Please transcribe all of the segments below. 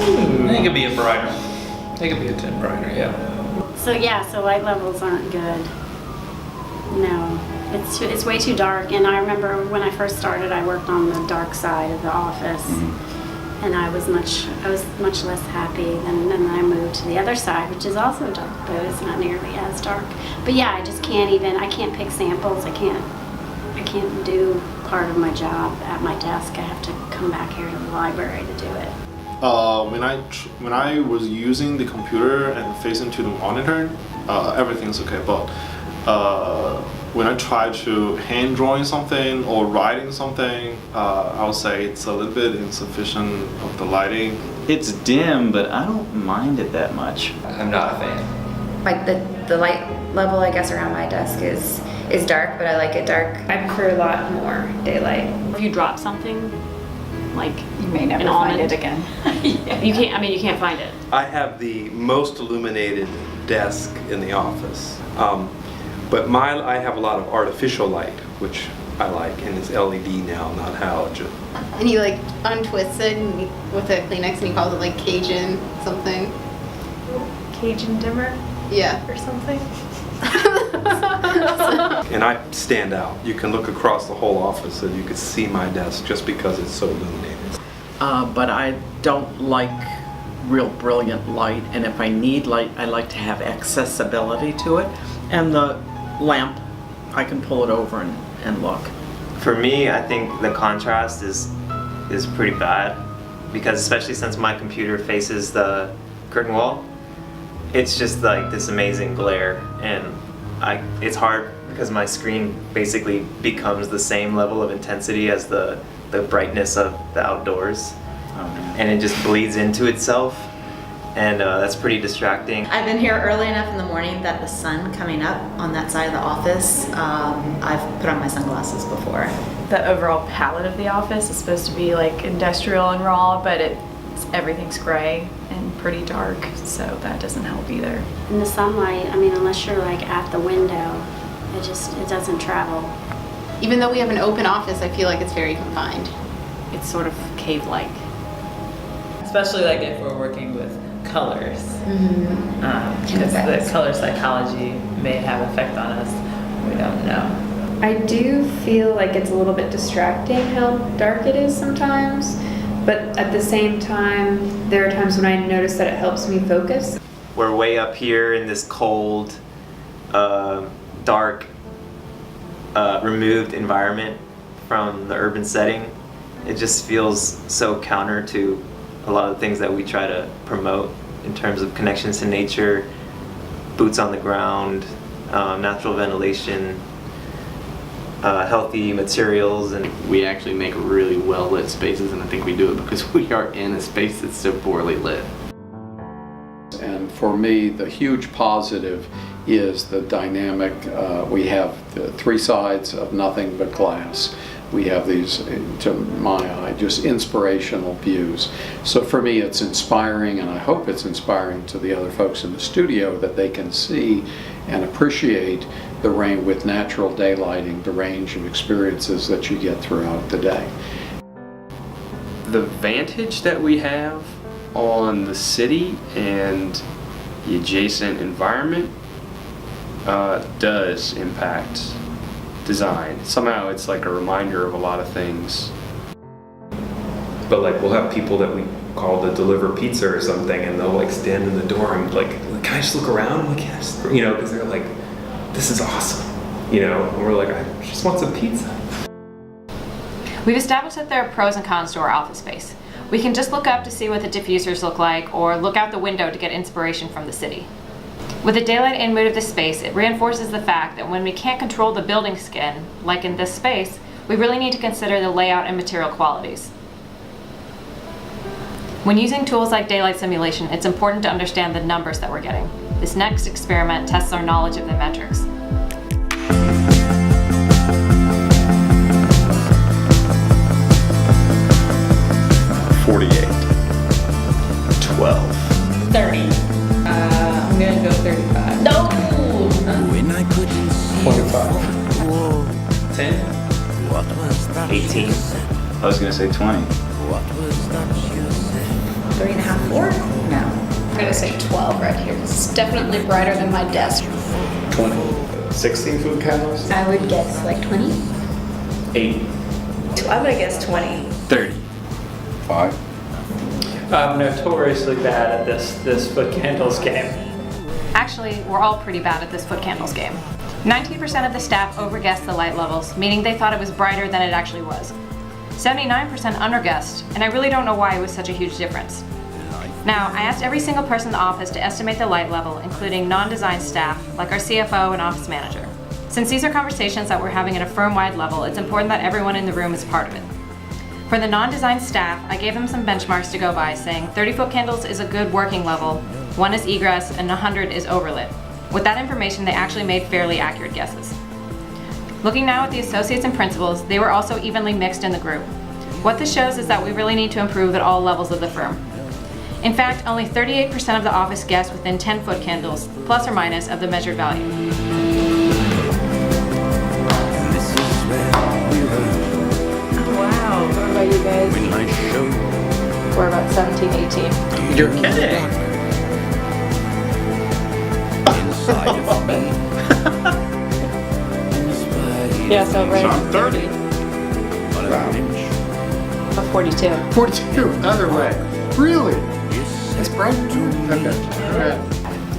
It could be a brighter. It could be a 10 brighter, yeah. So yeah, so light levels aren't good. No, it's way too dark. And I remember when I first started, I worked on the dark side of the office, and I was much less happy. And then I moved to the other side, which is also dark, but it's not nearly as dark. But yeah, I just can't even. I can't pick samples. I can't do part of my job at my desk. I have to come back here to the library to do it. When I was using the computer and facing to the monitor, everything's okay. But when I try to hand drawing something or writing something, I would say it's a little bit insufficient of the lighting. It's dim, but I don't mind it that much. I'm not a fan. Like the light level, I guess, around my desk is dark, but I like it dark. I prefer a lot more daylight. If you drop something, like You may never an find almond, it again. you can't. I mean, you can't find it. I have the most illuminated desk in the office, but I have a lot of artificial light, which I like, and it's LED now, not halogen. And he like untwists it with a Kleenex and he calls it like Cajun something. Cajun dimmer Yeah. or something. And I stand out. You can look across the whole office and you can see my desk just because it's so illuminated. But I don't like real brilliant light, and if I need light, I like to have accessibility to it. And the lamp, I can pull it over and look. For me, I think the contrast is pretty bad, because especially since my computer faces the curtain wall, it's just like this amazing glare, and it's hard because my screen basically becomes the same level of intensity as the brightness of the outdoors, and it just bleeds into itself, and that's pretty distracting. I've been here early enough in the morning that the sun coming up on that side of the office, I've put on my sunglasses before. The overall palette of the office is supposed to be like industrial and raw, but everything's gray and pretty dark, so that doesn't help either. And the sunlight, I mean, unless you're like at the window, it doesn't travel. Even though we have an open office, I feel like it's very confined. It's sort of cave-like. Especially like if we're working with colors. Because Effects. the color psychology may have effect on us. We don't know. I do feel like it's a little bit distracting how dark it is sometimes, but at the same time, there are times when I notice that it helps me focus. We're way up here in this cold, dark, removed environment from the urban setting. It just feels so counter to a lot of the things that we try to promote in terms of connections to nature, boots on the ground, natural ventilation, healthy materials. And we actually make really well lit spaces, and I think we do it because we are in a space that's so poorly lit. And for me, the huge positive is the dynamic. We have the three sides of nothing but glass. We have these, to my eye, just inspirational views. So for me, it's inspiring, and I hope it's inspiring to the other folks in the studio that they can see and appreciate the rain with natural daylighting, the range of experiences that you get throughout the day. The vantage that we have on the city and the adjacent environment does impact design. Somehow it's like a reminder of a lot of things. But like we'll have people that we call to deliver pizza or something, and they'll like stand in the door and like, can I just look around? I'm like, yes, you know, because they're like, this is awesome, you know, and we're like, I just want some pizza. We've established that there are pros and cons to our office space. We can just look up to see what the diffusers look like, or look out the window to get inspiration from the city. With the daylight in mood of this space, it reinforces the fact that when we can't control the building skin, like in this space, we really need to consider the layout and material qualities. When using tools like daylight simulation, it's important to understand the numbers that we're getting. This next experiment tests our knowledge of the metrics. I'm gonna go 35. No! 25. 10? 18. I was gonna say 20. 3.5, 4. say 12 right here. It's definitely brighter than my desk. 20. 16 food candles? I would guess like 20. 8. I'm gonna guess 20. 30. 5. I'm notoriously bad at this foot candles game. Actually, we're all pretty bad at this foot candles game. 19% of the staff overguessed the light levels, meaning they thought it was brighter than it actually was. 79% underguessed, and I really don't know why it was such a huge difference. Now, I asked every single person in the office to estimate the light level, including non-design staff, like our CFO and office manager. Since these are conversations that we're having at a firm-wide level, it's important that everyone in the room is part of it. For the non-design staff, I gave them some benchmarks to go by, saying 30-foot candles is a good working level, 1 is egress, and 100 is overlit. With that information, they actually made fairly accurate guesses. Looking now at the associates and principals, they were also evenly mixed in the group. What this shows is that we really need to improve at all levels of the firm. In fact, only 38% of the office guessed within 10-foot candles, plus or minus, of the measured value. Wow, what about you guys? We're about 17, 18. You're kidding. Yeah, so right. So I'm 30. Wow. 42. 42, other way. Really? It's bright? Okay.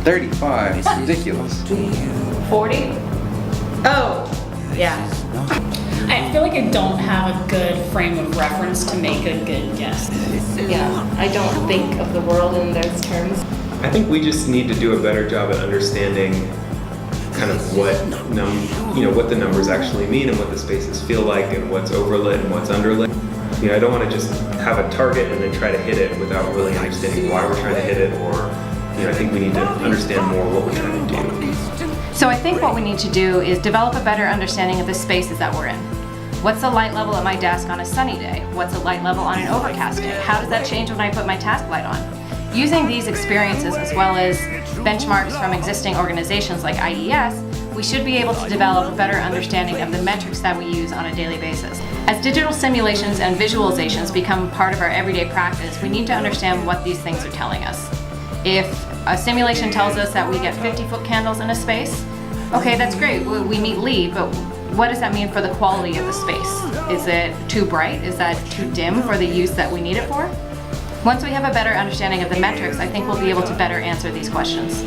35. It's ridiculous. 40? Oh, yeah. I feel like I don't have a good frame of reference to make a good guess. Yeah, I don't think of the world in those terms. I think we just need to do a better job at understanding kind of what what the numbers actually mean and what the spaces feel like and what's overlit and what's underlit. I don't want to just have a target and then try to hit it without really understanding why we're trying to hit it, or I think we need to understand more what we're trying to do. So I think what we need to do is develop a better understanding of the spaces that we're in. What's the light level at my desk on a sunny day? What's the light level on an overcast day? How does that change when I put my task light on? Using these experiences as well as benchmarks from existing organizations like IES, we should be able to develop a better understanding of the metrics that we use on a daily basis. As digital simulations and visualizations become part of our everyday practice, we need to understand what these things are telling us. If a simulation tells us that we get 50-foot candles in a space, okay, that's great, we meet LEED, but what does that mean for the quality of the space? Is it too bright? Is that too dim for the use that we need it for? Once we have a better understanding of the metrics, I think we'll be able to better answer these questions.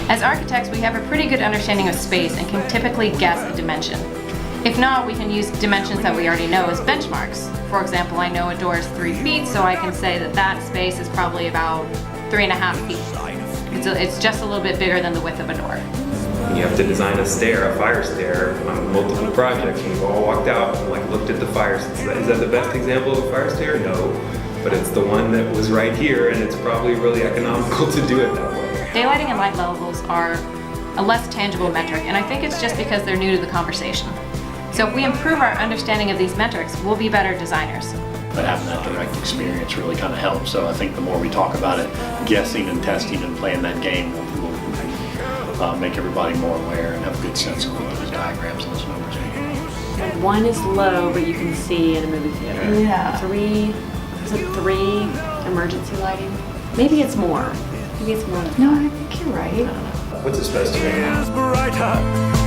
As architects, we have a pretty good understanding of space and can typically guess a dimension. If not, we can use dimensions that we already know as benchmarks. For example, I know a door is 3 feet, so I can say that that space is probably about 3.5 feet. It's just a little bit bigger than the width of a door. You have to design a stair, a fire stair, on multiple projects, and we've all walked out and looked at the fire. Is that the best example of a fire stair? No, but it's the one that was right here, and it's probably really economical to do it that way. Daylighting and light levels are a less tangible metric, and I think it's just because they're new to the conversation. So if we improve our understanding of these metrics, we'll be better designers. But having that direct experience really kind of helps. So I think the more we talk about it, guessing and testing and playing that game will make everybody more aware and have a good sense of what those diagrams and those numbers mean. Like 1 is low, but you can see in a movie theater. Yeah. 3, is it 3 emergency lighting? Maybe it's more. Maybe it's more. No, I think you're right. What's it supposed to be?